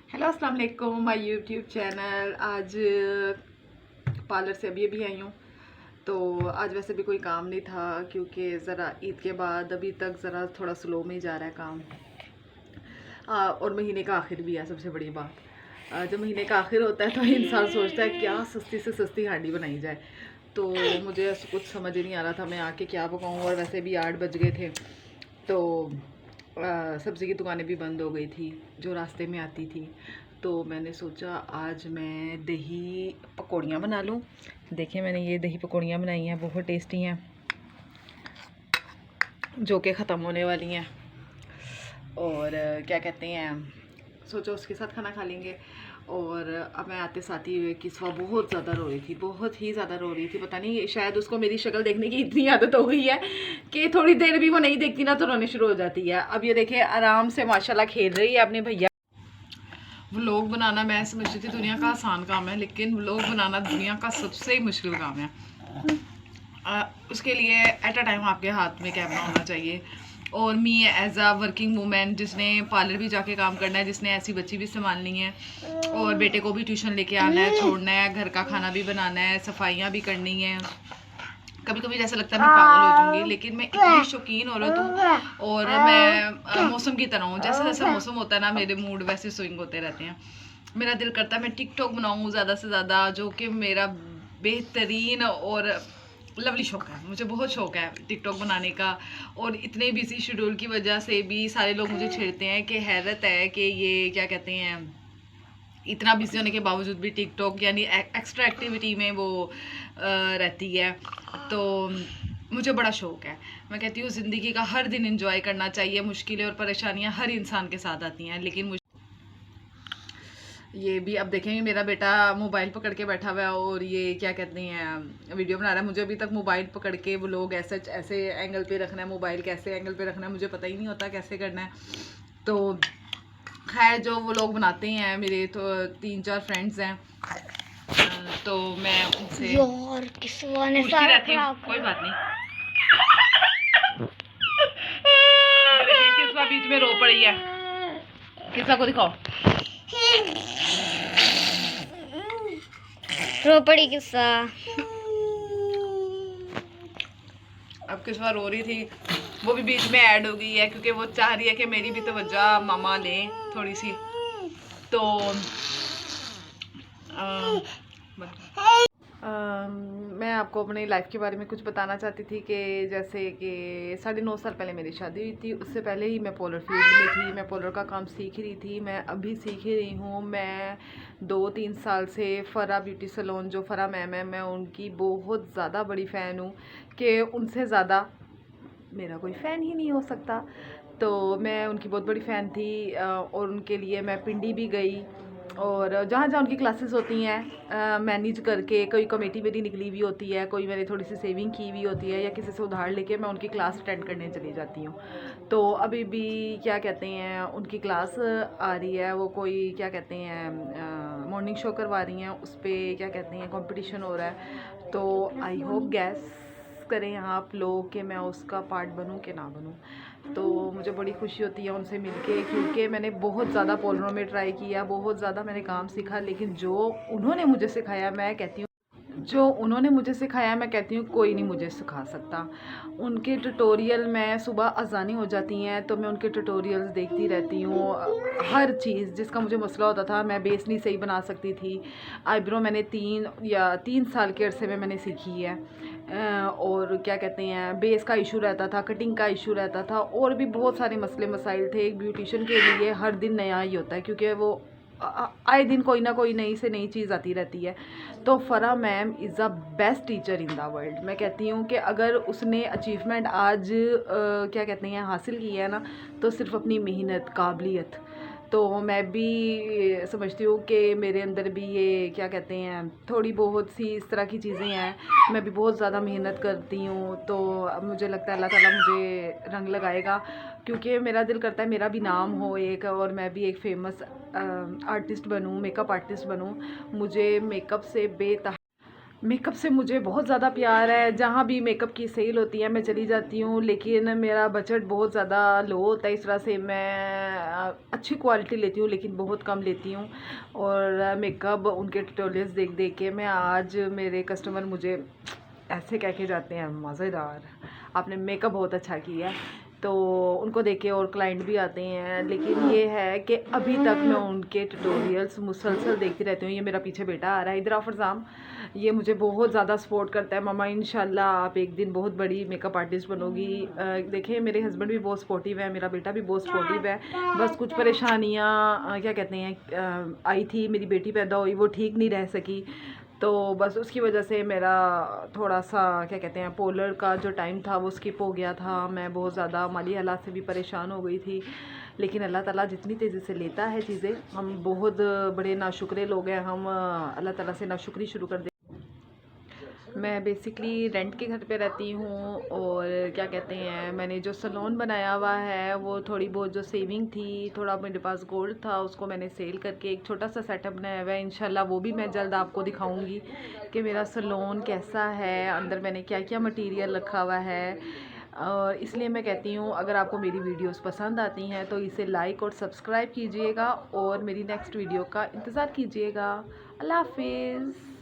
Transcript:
Hello अस्सलाम वालेकुम my YouTube channel. आज पार्लर से अभी आई हूँ। तो आज वैसे भी कोई काम नहीं था क्योंकि ज़रा ईद के बाद अभी तक ज़रा थोड़ा स्लो में ही जा रहा है काम। और महीने का आखिर भी है। सबसे बड़ी बात, जब महीने का आखिर होता है तो इंसान सोचता है क्या सस्ती से सस्ती हांडी बनाई जाए। तो मुझे कुछ समझ ही नहीं आ रहा था मैं आके क्या पकाऊँ। और वैसे भी 8 बज गए थे तो सब्ज़ी की दुकानें भी बंद हो गई थी जो रास्ते में आती थी। तो मैंने सोचा आज मैं दही पकौड़ियाँ बना लूँ। देखिए मैंने ये दही पकौड़ियाँ बनाई हैं, बहुत टेस्टी हैं, जो कि ख़त्म होने वाली हैं। और क्या कहते हैं, सोचा उसके साथ खाना खा लेंगे। और अब मैं आते साथ ही किस्वा बहुत ज़्यादा रो रही थी, बहुत ही ज़्यादा रो रही थी। पता नहीं शायद उसको मेरी शक्ल देखने की इतनी आदत हो गई है कि थोड़ी देर भी वो नहीं देखती ना तो रोने शुरू हो जाती है। अब ये देखिए आराम से माशाल्लाह खेल रही है अपने भैया। व्लॉग बनाना मैं समझती थी दुनिया का आसान काम है, लेकिन व्लॉग बनाना दुनिया का सबसे मुश्किल काम है। उसके लिए एट अ टाइम आपके हाथ में कैमरा होना चाहिए। और me as a working women जिसने पार्लर भी जाके काम करना है, जिसने ऐसी बच्ची भी संभालनी है और बेटे को भी ट्यूशन लेके आना है, छोड़ना है, घर का खाना भी बनाना है, सफाइयाँ भी करनी है। कभी कभी जैसा लगता है मैं पागल हो जाऊंगी, लेकिन मैं इतनी शौकीन औरत हूँ। और मैं मौसम की तरह हूँ, जैसा जैसा मौसम होता है ना मेरे मूड वैसे स्विंग होते रहते हैं। मेरा दिल करता है मैं टिकटॉक बनाऊँ ज़्यादा से ज़्यादा, जो कि मेरा बेहतरीन और लवली शौक है। मुझे बहुत शौक है टिकटॉक बनाने का। और इतने बिजी शेड्यूल की वजह से भी सारे लोग मुझे छेड़ते हैं कि हैरत है कि ये क्या कहते हैं, इतना बिजी होने के बावजूद भी टिकटॉक यानी एक्स्ट्रा एक्टिविटी में वो रहती है। तो मुझे बड़ा शौक है। मैं कहती हूँ ज़िंदगी का हर दिन एंजॉय करना चाहिए। मुश्किलें और परेशानियाँ हर इंसान के साथ आती हैं, लेकिन ये भी अब देखेंगे मेरा बेटा मोबाइल पकड़ के बैठा हुआ है और ये क्या कहते हैं वीडियो बना रहा है। मुझे अभी तक मोबाइल पकड़ के वो लोग ऐसे ऐसे एंगल पे रखना है, मोबाइल कैसे एंगल पे रखना है मुझे पता ही नहीं होता कैसे करना है। तो खैर जो वो लोग बनाते हैं, मेरे तो 3-4 फ्रेंड्स हैं, तो मैं उनसे पूछती रहती हूँ। कोई बात नहीं, किस्सा बीच में रो पड़ी है। किस्सा को दिखाओ, रो पड़ी किस्सा। अब किस्सा रो रही थी, वो भी बीच में ऐड हो गई है क्योंकि वो चाह रही है कि मेरी भी तवज्जो मामा लें थोड़ी सी। तो मैं आपको अपनी लाइफ के बारे में कुछ बताना चाहती थी कि जैसे कि 9.5 साल पहले मेरी शादी हुई थी। उससे पहले ही मैं पोलर फील्ड में थी, मैं पोलर का काम सीख रही थी, मैं अभी सीख ही रही हूँ। मैं 2-3 साल से फ़रा ब्यूटी सैलून जो फ़रा मैम है, मैं उनकी बहुत ज़्यादा बड़ी फ़ैन हूँ कि उनसे ज़्यादा मेरा कोई फ़ैन ही नहीं हो सकता। तो मैं उनकी बहुत बड़ी फ़ैन थी और उनके लिए मैं पिंडी भी गई और जहाँ जहाँ उनकी क्लासेस होती हैं मैनेज करके, कोई कमेटी मेरी निकली हुई होती है, कोई मैंने थोड़ी सी सेविंग की हुई होती है या किसी से उधार लेके मैं उनकी क्लास अटेंड करने चली जाती हूँ। तो अभी भी क्या कहते हैं उनकी क्लास आ रही है, वो कोई क्या कहते हैं मॉर्निंग शो करवा रही हैं, उस पर क्या कहते हैं कंपटीशन हो रहा है। तो आई होप गैस करें आप लोग कि मैं उसका पार्ट बनूं कि ना बनूं। तो मुझे बड़ी खुशी होती है उनसे मिलके, क्योंकि मैंने बहुत ज़्यादा पोलरों में ट्राई किया, बहुत ज़्यादा मैंने काम सीखा, लेकिन जो उन्होंने मुझे सिखाया मैं कहती हूँ मैं कहती हूँ कोई नहीं मुझे सिखा सकता। उनके ट्यूटोरियल में सुबह अजानी हो जाती हैं तो मैं उनके ट्यूटोरियल्स देखती रहती हूँ। हर चीज़ जिसका मुझे मसला होता था, मैं बेस नहीं सही बना सकती थी, आईब्रो मैंने 3 साल के अरसे में मैंने सीखी है। और क्या कहते हैं बेस का इशू रहता था, कटिंग का इशू रहता था, और भी बहुत सारे मसले मसाइल थे। एक ब्यूटिशियन के लिए हर दिन नया ही होता है क्योंकि वो आए दिन कोई ना कोई नई से नई चीज़ आती रहती है। तो Farah ma'am is the best teacher in the world. मैं कहती हूँ कि अगर उसने अचीवमेंट आज क्या कहते हैं हासिल की है ना, तो सिर्फ अपनी मेहनत, काबिलियत। तो मैं भी समझती हूँ कि मेरे अंदर भी ये क्या कहते हैं थोड़ी बहुत सी इस तरह की चीज़ें हैं। मैं भी बहुत ज़्यादा मेहनत करती हूँ, तो अब मुझे लगता है अल्लाह ताला मुझे रंग लगाएगा, क्योंकि मेरा दिल करता है मेरा भी नाम हो एक, और मैं भी एक फेमस आर्टिस्ट बनूँ, मेकअप आर्टिस्ट बनूँ। मुझे मेकअप से मेकअप से मुझे बहुत ज़्यादा प्यार है। जहाँ भी मेकअप की सेल होती है मैं चली जाती हूँ, लेकिन मेरा बजट बहुत ज़्यादा लो होता है, इस तरह से मैं अच्छी क्वालिटी लेती हूँ लेकिन बहुत कम लेती हूँ। और मेकअप उनके ट्यूटोरियल्स देख देख के मैं आज मेरे कस्टमर मुझे ऐसे कह के जाते हैं, मज़ेदार आपने मेकअप बहुत अच्छा किया, तो उनको देख के और क्लाइंट भी आते हैं। लेकिन ये है कि अभी तक मैं उनके ट्यूटोरियल्स मुसलसल देखती रहती हूँ। ये मेरा पीछे बेटा आ रहा है, इधर आ फरजाम, ये मुझे बहुत ज़्यादा सपोर्ट करता है। मम्मा इंशाल्लाह आप एक दिन बहुत बड़ी मेकअप आर्टिस्ट बनोगी। देखिए मेरे हस्बैंड भी बहुत सपोर्टिव है, मेरा बेटा भी बहुत सपोर्टिव है। बस कुछ परेशानियाँ क्या कहते हैं आई थी, मेरी बेटी पैदा हुई, वो ठीक नहीं रह सकी, तो बस उसकी वजह से मेरा थोड़ा सा क्या कहते हैं पोलर का जो टाइम था वो स्किप हो गया था। मैं बहुत ज़्यादा माली हालात से भी परेशान हो गई थी। लेकिन अल्लाह ताला जितनी तेज़ी से लेता है चीज़ें, हम बहुत बड़े नाशुक्रे लोग हैं, हम अल्लाह ताला से नाशुक्री शुरू कर दे। मैं बेसिकली रेंट के घर पे रहती हूँ, और क्या कहते हैं मैंने जो सैलून बनाया हुआ है वो थोड़ी बहुत जो सेविंग थी, थोड़ा मेरे पास गोल्ड था, उसको मैंने सेल करके एक छोटा सा सेटअप बनाया हुआ है। इंशाल्लाह वो भी मैं जल्द आपको दिखाऊंगी कि मेरा सैलून कैसा है, अंदर मैंने क्या क्या मटेरियल रखा हुआ है। और इसलिए मैं कहती हूँ अगर आपको मेरी वीडियोस पसंद आती हैं तो इसे लाइक और सब्सक्राइब कीजिएगा और मेरी नेक्स्ट वीडियो का इंतज़ार कीजिएगा। अल्लाह हाफिज़।